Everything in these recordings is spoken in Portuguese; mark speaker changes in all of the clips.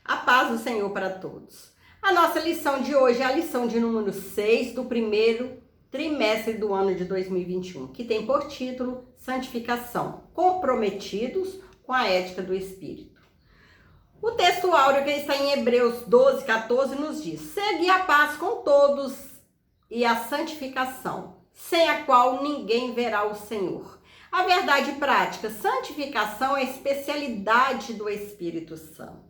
Speaker 1: A paz do Senhor para todos. A nossa lição de hoje é a lição de número 6 do primeiro trimestre do ano de 2021, que tem por título Santificação, comprometidos com a ética do Espírito. O texto áureo que está em Hebreus 12, 14 nos diz: segui a paz com todos e a santificação, sem a qual ninguém verá o Senhor. A verdade prática, santificação é a especialidade do Espírito Santo.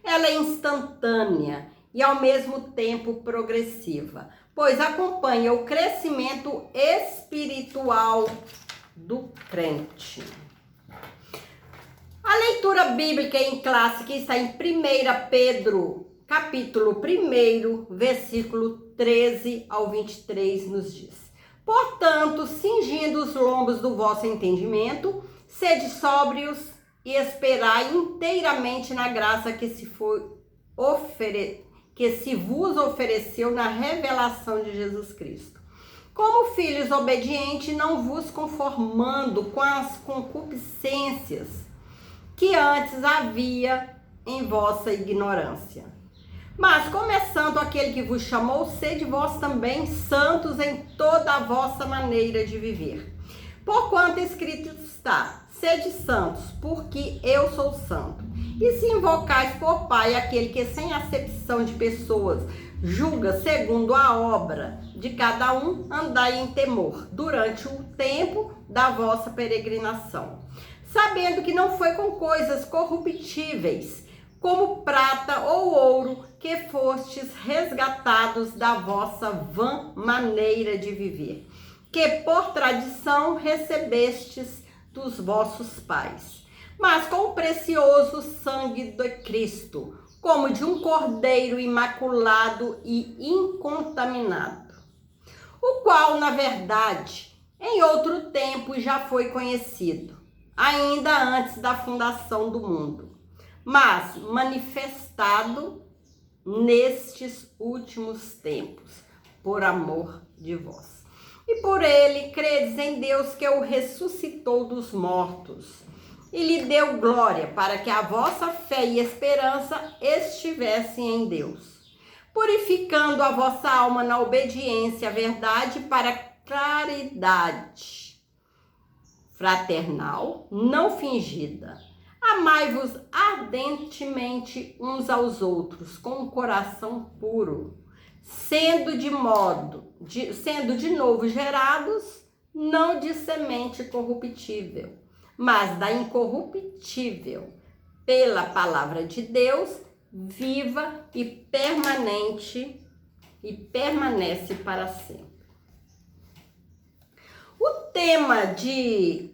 Speaker 1: Ela é instantânea e ao mesmo tempo progressiva, pois acompanha o crescimento espiritual do crente. A leitura bíblica em classe que está em 1 Pedro, capítulo 1, versículo 13 ao 23, nos diz: portanto, cingindo os lombos do vosso entendimento, sede sóbrios e esperai inteiramente na graça que se vos ofereceu na revelação de Jesus Cristo. Como filhos obedientes, não vos conformando com as concupiscências que antes havia em vossa ignorância. Mas, como é santo aquele que vos chamou, sede vós também santos em toda a vossa maneira de viver. Porquanto escrito está: sede santos, porque eu sou santo. E se invocais por Pai aquele que, sem acepção de pessoas, julga segundo a obra de cada um, andai em temor durante o tempo da vossa peregrinação, sabendo que não foi com coisas corruptíveis, como prata ou ouro, que fostes resgatados da vossa vã maneira de viver, que por tradição recebestes dos vossos pais, mas com o precioso sangue de Cristo, como de um cordeiro imaculado e incontaminado, o qual, na verdade, em outro tempo já foi conhecido, ainda antes da fundação do mundo, mas manifestado nestes últimos tempos, por amor de vós. E por ele credes em Deus, que o ressuscitou dos mortos e lhe deu glória, para que a vossa fé e esperança estivessem em Deus, purificando a vossa alma na obediência à verdade para caridade fraternal, não fingida. Amai-vos ardentemente uns aos outros, com um coração puro, sendo de novo gerados, não de semente corruptível, mas da incorruptível, pela palavra de Deus, viva e permanente, e permanece para sempre. O tema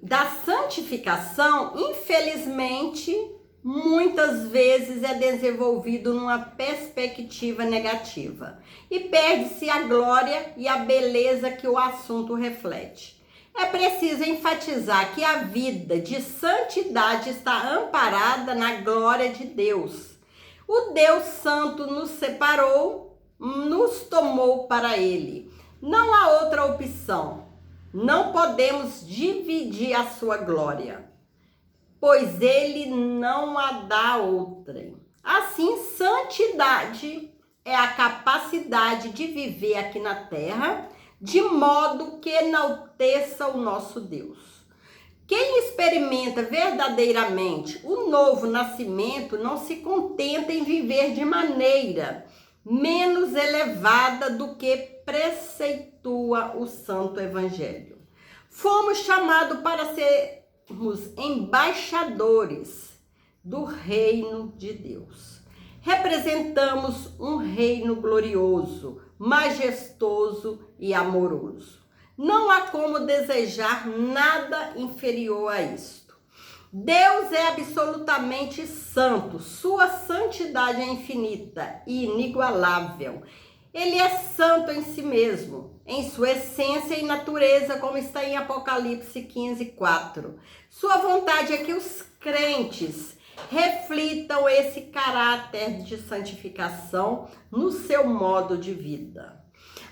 Speaker 1: da santificação, infelizmente, muitas vezes é desenvolvido numa perspectiva negativa e perde-se a glória e a beleza que o assunto reflete. É preciso enfatizar que a vida de santidade está amparada na glória de Deus. O Deus Santo nos separou, nos tomou para Ele. Não há outra opção. Não podemos dividir a sua glória, pois Ele não a dá outrem. Assim, santidade é a capacidade de viver aqui na terra de modo que enalteça o nosso Deus. Quem experimenta verdadeiramente o novo nascimento não se contenta em viver de maneira menos elevada do que preceitua o Santo Evangelho. Fomos chamados para sermos embaixadores do reino de Deus. Representamos um reino glorioso, majestoso e amoroso. Não há como desejar nada inferior a isto. Deus é absolutamente santo, sua santidade é infinita e inigualável. Ele é santo em si mesmo, em sua essência e natureza, como está em Apocalipse 15:4. Sua vontade é que os crentes reflitam esse caráter de santificação no seu modo de vida.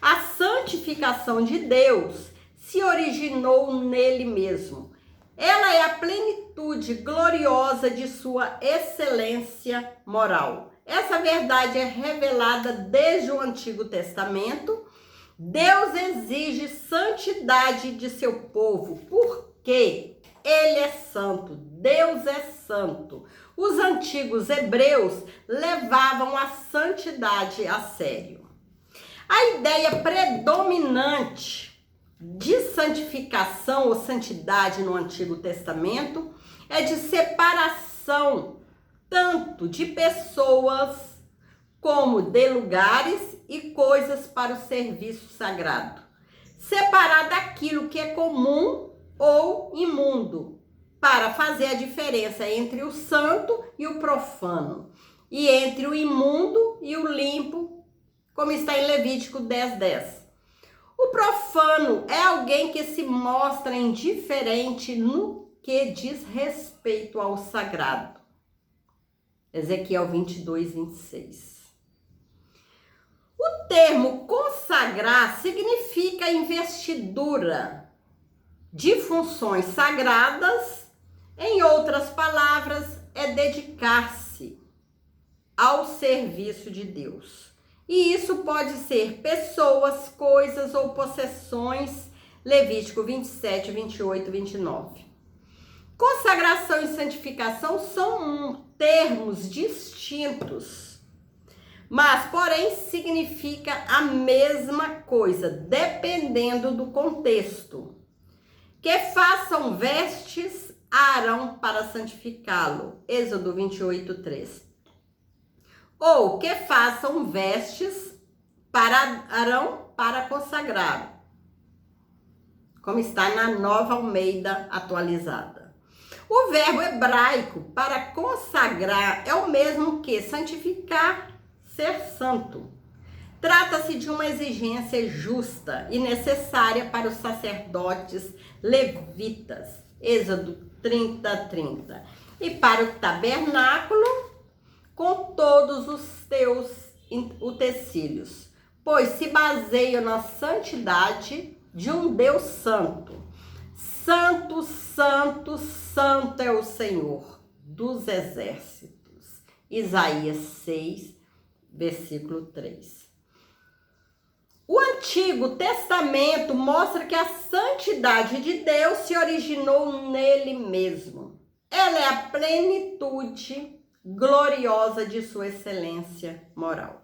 Speaker 1: A santificação de Deus se originou nele mesmo. Ela é a plenitude gloriosa de sua excelência moral. Essa verdade é revelada desde o Antigo Testamento. Deus exige santidade de seu povo, porque Ele é santo, Deus é santo. Os antigos hebreus levavam a santidade a sério. A ideia predominante de santificação ou santidade no Antigo Testamento é de separação tanto de pessoas como de lugares e coisas para o serviço sagrado. Separar daquilo que é comum ou imundo, para fazer a diferença entre o santo e o profano, e entre o imundo e o limpo, como está em Levítico 10:10. O profano é alguém que se mostra indiferente no que diz respeito ao sagrado. Ezequiel 22:26. O termo consagrar significa investidura de funções sagradas. Em outras palavras, é dedicar-se ao serviço de Deus. E isso pode ser pessoas, coisas ou possessões. Levítico 27, 28, 29. Consagração e santificação são termos distintos, mas porém significa a mesma coisa, dependendo do contexto. Que façam vestes a Arão para santificá-lo. Êxodo 28:3. Ou que façam vestes para Arão para consagrá-lo, como está na Nova Almeida atualizada. O verbo hebraico para consagrar é o mesmo que santificar, ser santo. Trata-se de uma exigência justa e necessária para os sacerdotes levitas. Êxodo 30:30. E para o tabernáculo, com todos os teus utensílios, pois se baseiam na santidade de um Deus santo. Santo, santo, santo é o Senhor dos exércitos. Isaías 6, versículo 3. O Antigo Testamento mostra que a santidade de Deus se originou nele mesmo. Ela é a plenitude gloriosa de sua excelência moral.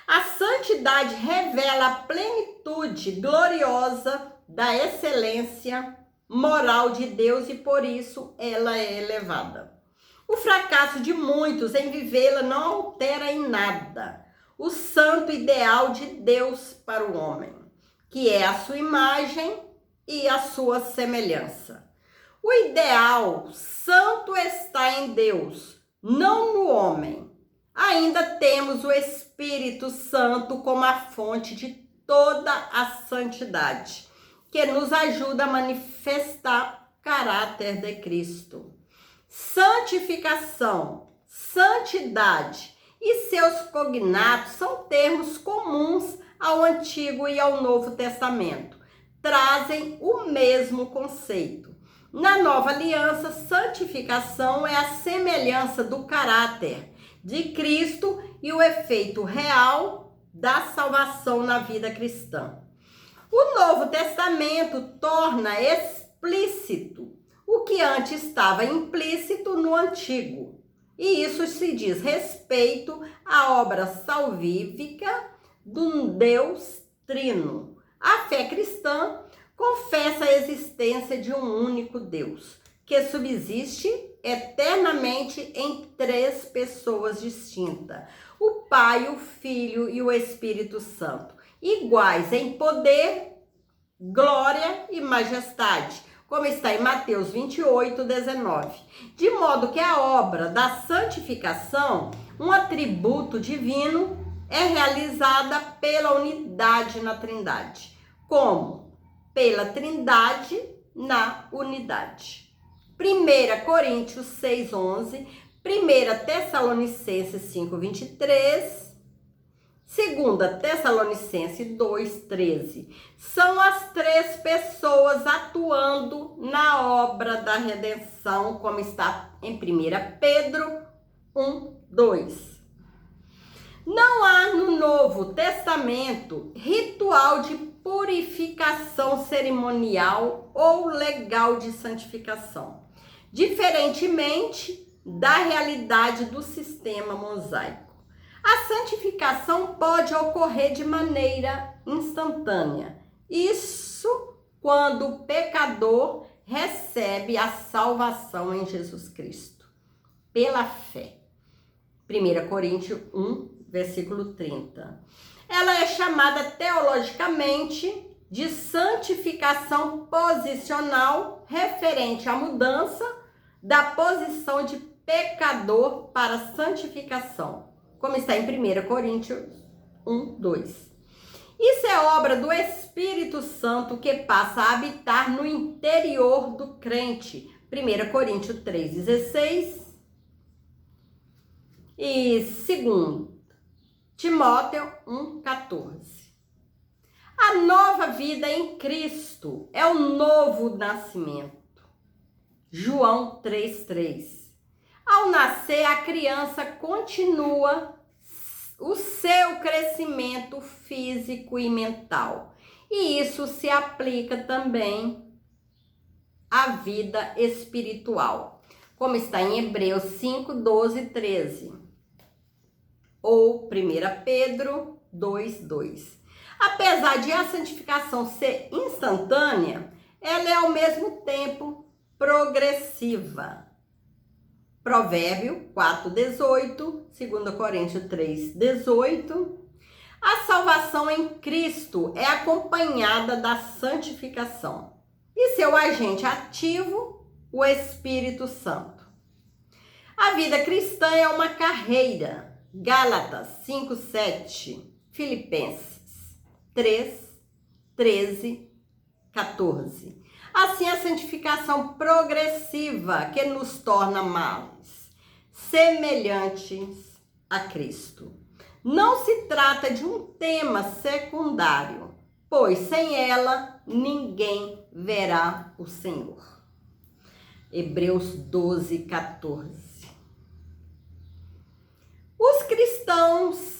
Speaker 1: A santidade revela a plenitude gloriosa da excelência moral de Deus e por isso ela é elevada. O fracasso de muitos em vivê-la não altera em nada o santo ideal de Deus para o homem, que é a sua imagem e a sua semelhança. O ideal santo está em Deus, não no homem. Ainda temos o Espírito Santo como a fonte de toda a santidade, que nos ajuda a manifestar o caráter de Cristo. Santificação, santidade e seus cognatos são termos comuns ao Antigo e ao Novo Testamento. Trazem o mesmo conceito. Na Nova Aliança, santificação é a semelhança do caráter de Cristo e o efeito real da salvação na vida cristã. O Novo Testamento torna explícito o que antes estava implícito no Antigo. E isso se diz respeito à obra salvífica do Deus Trino. A fé cristã confessa a existência de um único Deus, que subsiste eternamente em três pessoas distintas: o Pai, o Filho e o Espírito Santo, iguais em poder, glória e majestade, como está em Mateus 28:19. De modo que a obra da santificação, um atributo divino, é realizada pela unidade na Trindade, como pela Trindade na unidade. 1 Coríntios 6:11, 1 Tessalonicenses 5:23, Segunda Tessalonicenses 2:13. São as três pessoas atuando na obra da redenção, como está em 1 Pedro 1:2. Não há no Novo Testamento ritual de purificação cerimonial ou legal de santificação, diferentemente da realidade do sistema mosaico. A santificação pode ocorrer de maneira instantânea. Isso quando o pecador recebe a salvação em Jesus Cristo, pela fé. 1 Coríntios 1, versículo 30. Ela é chamada teologicamente de santificação posicional, referente à mudança da posição de pecador para santificação, como está em 1 Coríntios 1, 2. Isso é obra do Espírito Santo que passa a habitar no interior do crente. 1 Coríntios 3,16. E 2 Timóteo 1,14. A nova vida em Cristo é o novo nascimento. João 3,3. Ao nascer, a criança continua o seu crescimento físico e mental. E isso se aplica também à vida espiritual, como está em Hebreus 5, 12 e 13. Ou 1 Pedro 2, 2. Apesar de a santificação ser instantânea, ela é ao mesmo tempo progressiva. Provérbio 4,18, 2 Coríntios 3,18. A salvação em Cristo é acompanhada da santificação. E seu agente ativo, o Espírito Santo. A vida cristã é uma carreira. Gálatas 5:7, Filipenses 3:13, 14. Assim, a santificação progressiva que nos torna mais semelhantes a Cristo. Não se trata de um tema secundário, pois sem ela ninguém verá o Senhor. Hebreus 12:14. Os cristãos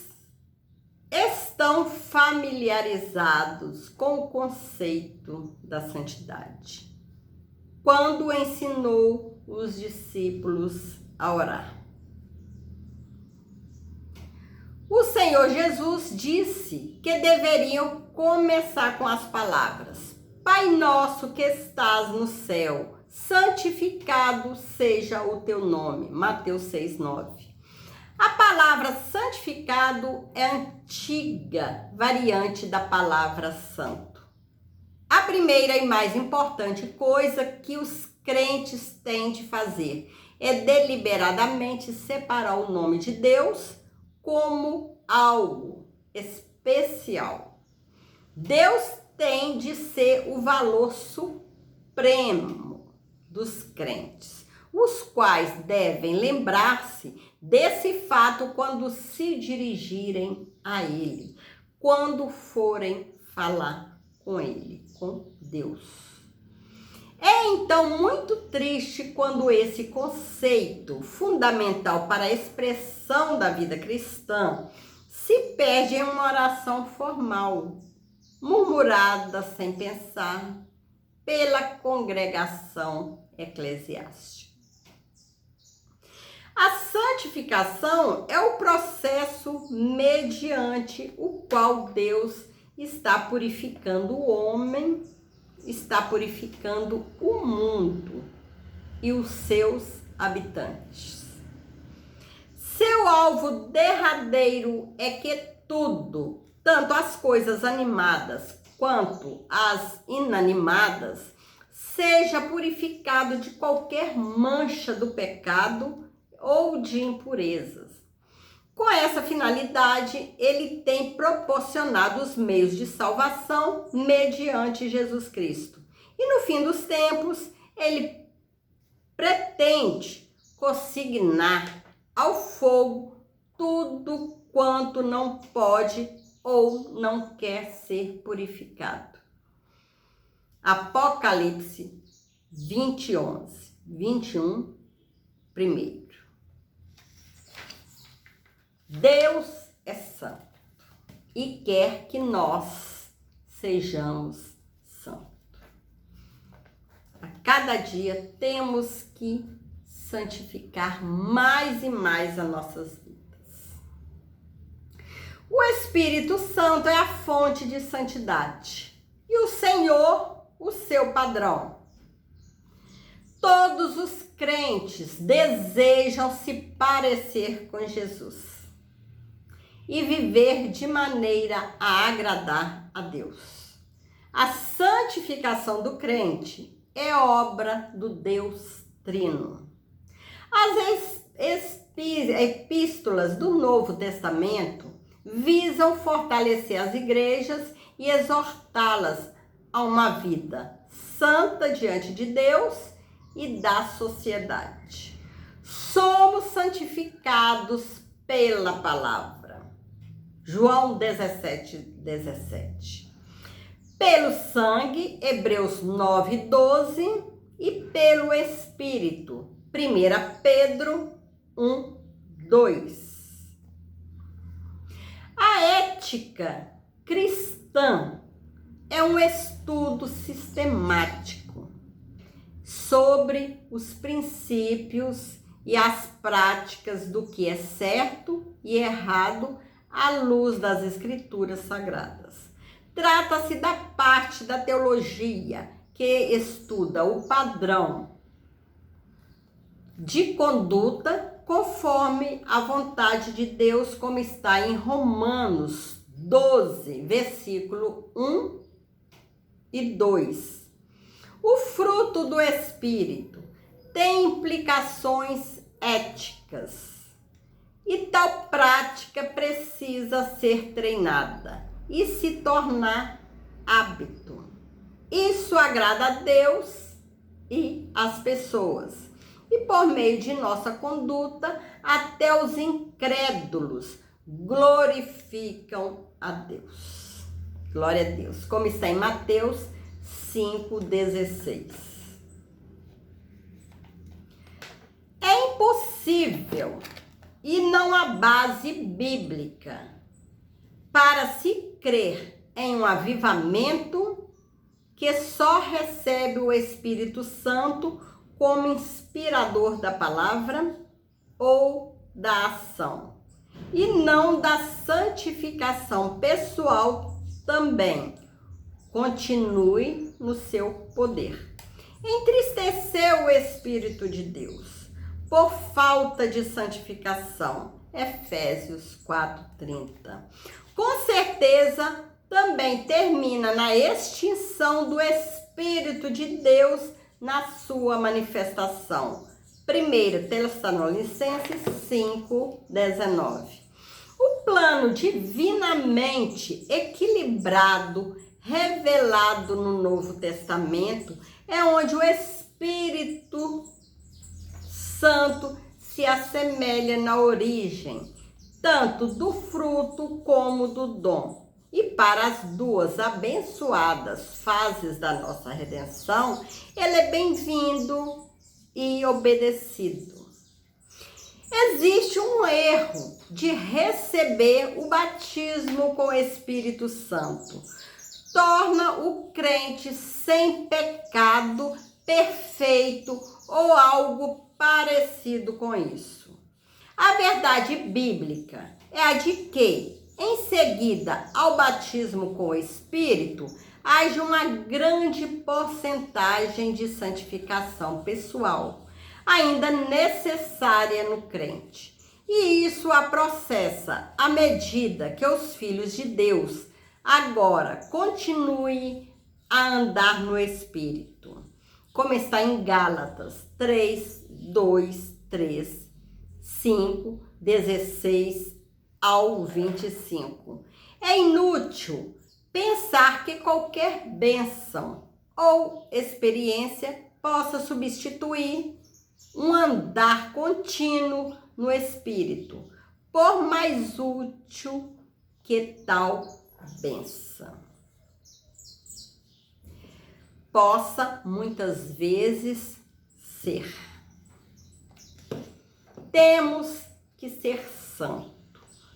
Speaker 1: estão familiarizados com o conceito da santidade quando ensinou os discípulos a orar. O Senhor Jesus disse que deveriam começar com as palavras: Pai nosso que estás no céu, santificado seja o teu nome. Mateus 6:9. A palavra santificado é a antiga variante da palavra santo. A primeira e mais importante coisa que os crentes têm de fazer é deliberadamente separar o nome de Deus como algo especial. Deus tem de ser o valor supremo dos crentes, os quais devem lembrar-se desse fato quando se dirigirem a Ele, quando forem falar com Ele, com Deus. É então muito triste quando esse conceito fundamental para a expressão da vida cristã se perde em uma oração formal, murmurada sem pensar pela congregação eclesiástica. A santificação é o processo mediante o qual Deus está purificando o homem, está purificando o mundo e os seus habitantes. Seu alvo derradeiro é que tudo, tanto as coisas animadas quanto as inanimadas, seja purificado de qualquer mancha do pecado ou de impurezas. Com essa finalidade, ele tem proporcionado os meios de salvação mediante Jesus Cristo. E no fim dos tempos, ele pretende consignar ao fogo tudo enquanto não pode ou não quer ser purificado. Apocalipse 20:11, 21, primeiro. Deus é santo e quer que nós sejamos santos. A cada dia temos que santificar mais e mais as nossas vidas. O Espírito Santo é a fonte de santidade e o Senhor, o seu padrão. Todos os crentes desejam se parecer com Jesus e viver de maneira a agradar a Deus. A santificação do crente é obra do Deus Trino. As epístolas do Novo Testamento visam fortalecer as igrejas e exortá-las a uma vida santa diante de Deus e da sociedade. Somos santificados pela palavra. João 17:17. Pelo sangue, Hebreus 9:12, e pelo Espírito, 1 Pedro 1:2. A ética cristã é um estudo sistemático sobre os princípios e as práticas do que é certo e errado à luz das Escrituras Sagradas. Trata-se da parte da teologia que estuda o padrão de conduta conforme a vontade de Deus, como está em Romanos 12, versículo 1 e 2. O fruto do Espírito tem implicações éticas e tal prática precisa ser treinada e se tornar hábito. Isso agrada a Deus e as pessoas. E por meio de nossa conduta, até os incrédulos glorificam a Deus. Glória a Deus. Como está em Mateus 5:16. É impossível e não há base bíblica para se crer em um avivamento que só recebe o Espírito Santo como inspirador da palavra ou da ação, e não da santificação pessoal também. Continue no seu poder. Entristeceu o Espírito de Deus por falta de santificação. Efésios 4:30. Com certeza, também termina na extinção do Espírito de Deus na sua manifestação. 1 Tessalonicenses 5:19. O plano divinamente equilibrado, revelado no Novo Testamento, é onde o Espírito Santo se assemelha na origem, tanto do fruto como do dom. E para as duas abençoadas fases da nossa redenção, ele é bem-vindo e obedecido. Existe um erro de receber o batismo com o Espírito Santo. Torna o crente sem pecado, perfeito ou algo parecido com isso. A verdade bíblica é a de que, em seguida ao batismo com o Espírito, haja uma grande porcentagem de santificação pessoal, ainda necessária no crente. E isso a processa à medida que os filhos de Deus agora continuem a andar no Espírito. Como está em Gálatas 3:2, 3, 5, 16 ao 25. É inútil pensar que qualquer bênção ou experiência possa substituir um andar contínuo no Espírito, por mais útil que tal bênção possa muitas vezes ser. Temos que ser santos,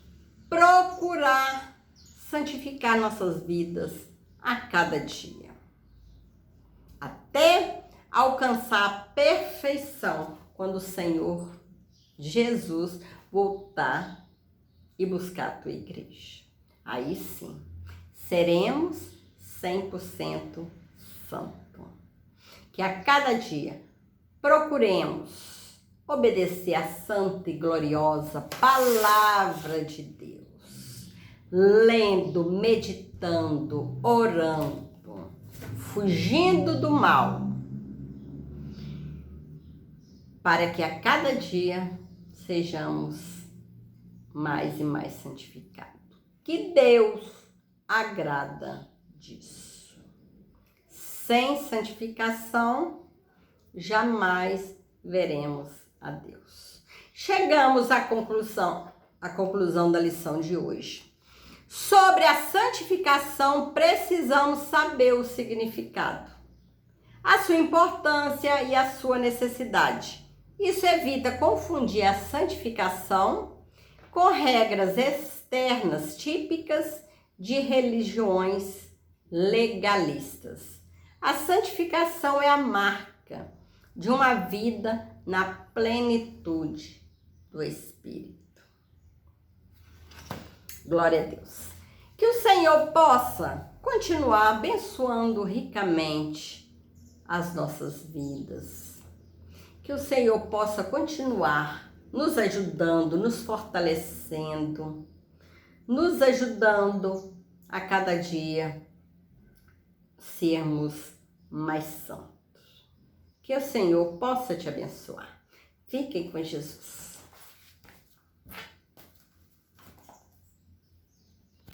Speaker 1: procurar santificar nossas vidas a cada dia, até alcançar a perfeição quando o Senhor Jesus voltar e buscar a tua igreja. Aí sim, seremos 100% santo. Que a cada dia procuremos obedecer à santa e gloriosa palavra de Deus, lendo, meditando, orando, fugindo do mal, para que a cada dia sejamos mais e mais santificados. Que Deus agrada disso. Sem santificação, jamais veremos a Deus. Chegamos à conclusão da lição de hoje. Sobre a santificação, precisamos saber o significado, a sua importância e a sua necessidade. Isso evita confundir a santificação com regras externas típicas de religiões legalistas. A santificação é a marca de uma vida na plenitude do Espírito. Glória a Deus. Que o Senhor possa continuar abençoando ricamente as nossas vidas. Que o Senhor possa continuar nos ajudando, nos fortalecendo, nos ajudando a cada dia sermos mais santos. Que o Senhor possa te abençoar. Fiquem com Jesus.